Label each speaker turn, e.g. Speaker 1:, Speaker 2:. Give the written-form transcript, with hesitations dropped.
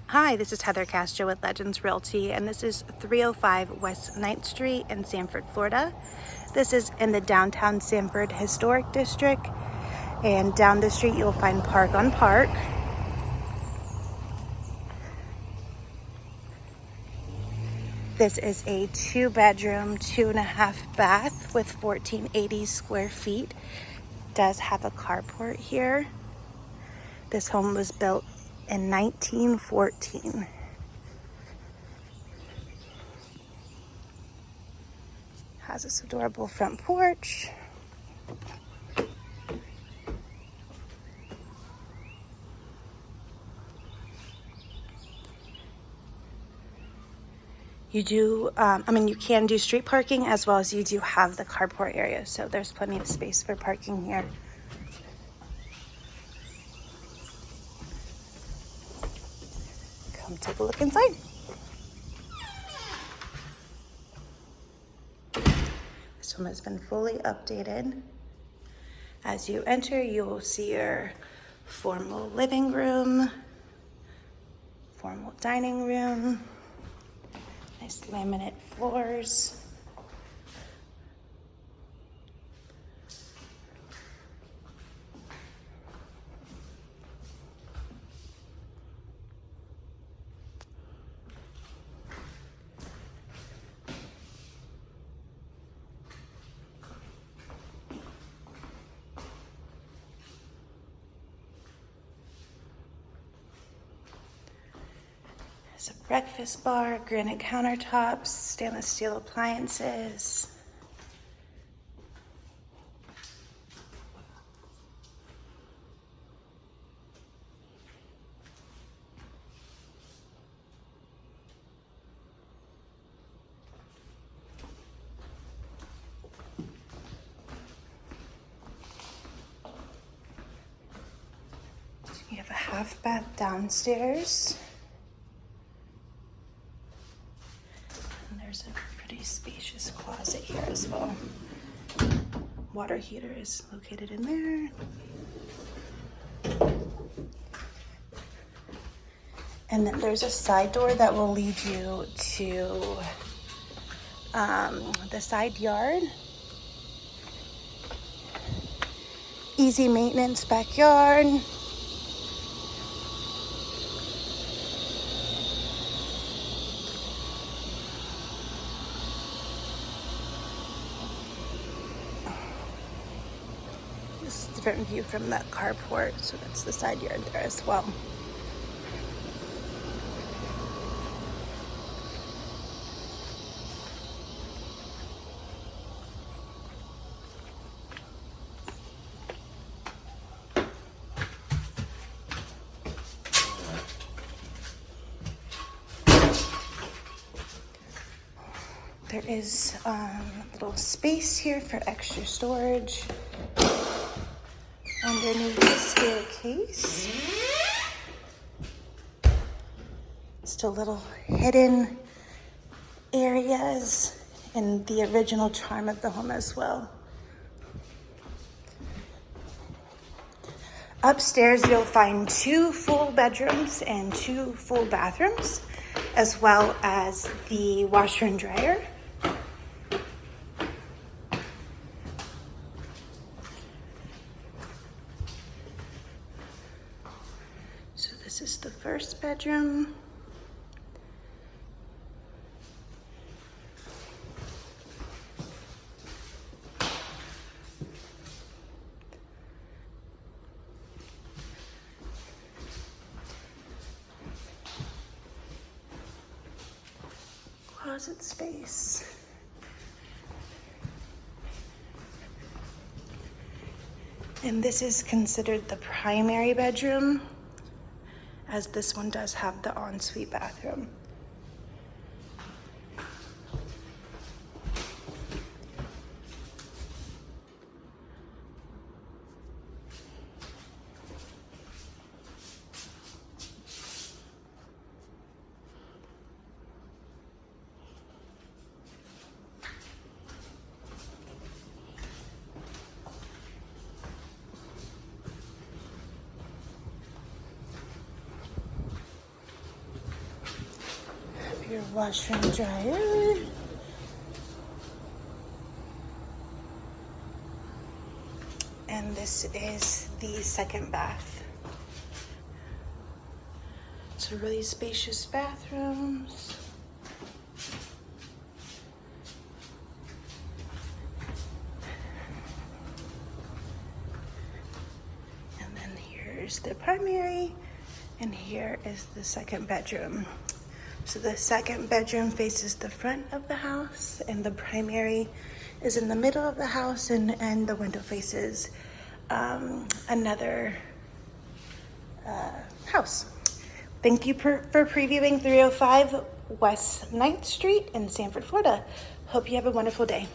Speaker 1: Hi, this is Heather Castro with Legends Realty, and this is 305 West 9th Street in Sanford, Florida. This is in the downtown Sanford Historic District, and down the street you'll find Park on Park. This is a 2-bedroom, 2.5 bath with 1480 square feet. Does have a carport here. This home was built in 1914. Has this adorable front porch. You can do street parking as well as you do have the carport area. So there's plenty of space for parking here. Come take a look inside. This home has been fully updated. As you enter, you will see your formal living room, formal dining room, nice laminate floors. It's a breakfast bar, granite countertops, stainless steel appliances. You have a half bath downstairs. There's a pretty spacious closet here as well. Water heater is located in there. And then there's a side door that will lead you to the side yard. Easy maintenance backyard. This is a different view from that carport, so that's the side yard there as well. There is a little space here for extra storage underneath the staircase. Still little hidden areas in the original charm of the home as well. Upstairs you'll find 2 full bedrooms and 2 full bathrooms, as well as the washer and dryer. So this is the first bedroom. Closet space. And this is considered the primary bedroom, as this one does have the ensuite bathroom. your washer and dryer. And this is the second bath. It's a really spacious bathrooms. And then here's the primary, and here is the second bedroom. So the second bedroom faces the front of the house, and the primary is in the middle of the house, and the window faces another house. Thank you for previewing 305 West 9th Street in Sanford, Florida. Hope you have a wonderful day.